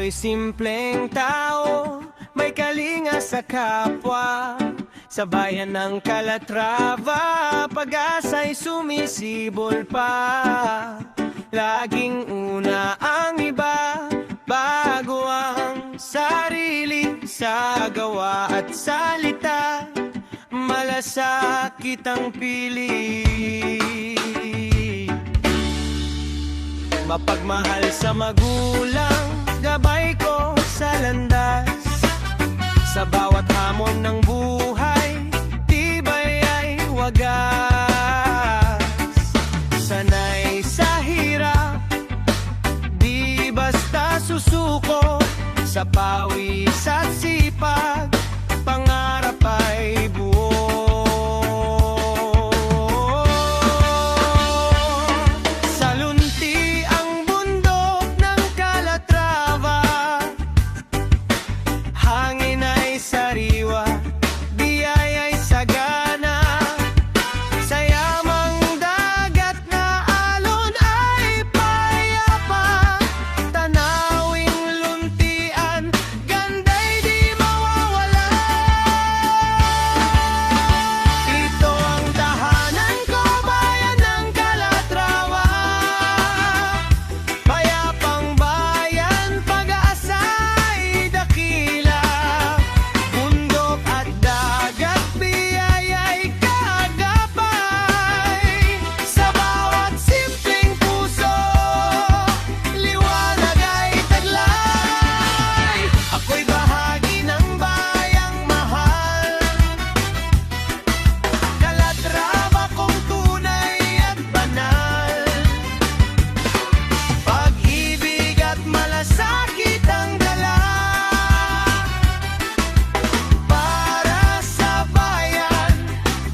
Ako'y simpleng tao, may kalinga sa kapwa. Sa bayan ng Calatrava, pag-asa'y sumisibol pa. Laging una ang iba, bago ang sarili. Sa gawa at salita, malasakit ang pili. Mapagmahal sa magulang, gabay ko sa landas. Sa bawat hamon ng buhay, tibay ay wagas. Sanay sa hirap, di basta susuko. Sa pawis at sipag, pangarap ay buo. Sa lunti ang bundok ng Calatrava, hangin ay sariwa, biyaya'y sagana. Sa yamang dagat na alon ay payapa. Tanawing luntian, ganda'y di mawawala. Ito ang tahanan ko, bayan ng Calatrava. Payapang bayan, pag-aasa'y dakila. Bundok at dagat, biyaya'y kagabay. Sa bawat simpleng puso, liwanag ay taglay. Ako'y bahagi ng bayang mahal, Calatrava kong tunay at banal. Pag-ibig at malasakit ang dala, para sa bayan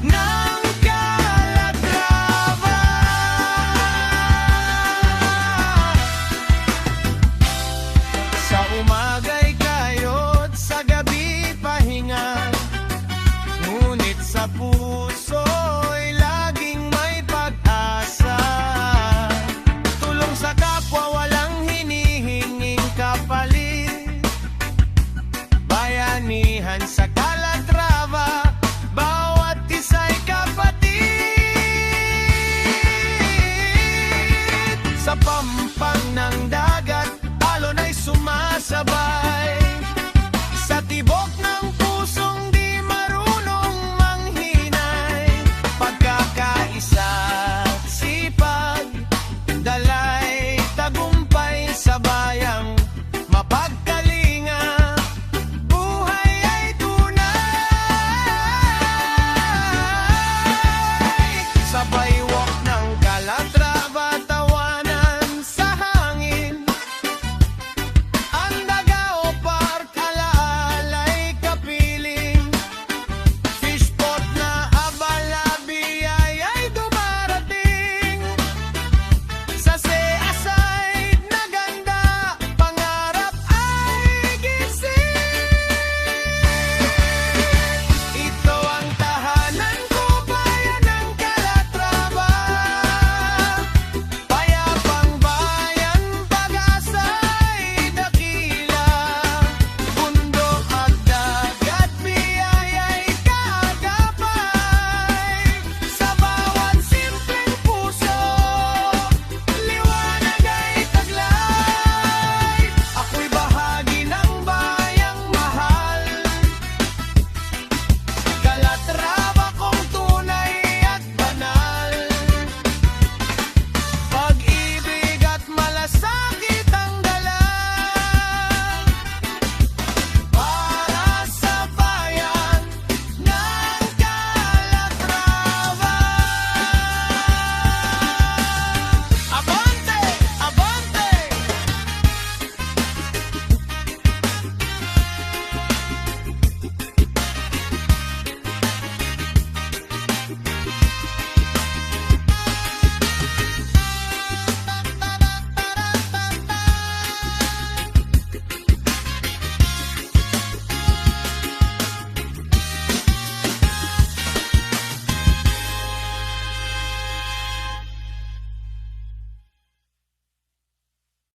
ng Calatrava. Sa umaga'y kayod, sa gabi pahinga. Ngunit sa puso'y laging may pag-asa. Tulong sa kapwa, walang hinihinging kapalit. Bayanihan sa Calatrava, bawat isa'y kapatid. Sa pampang ng dagat, alon ay sumasabay.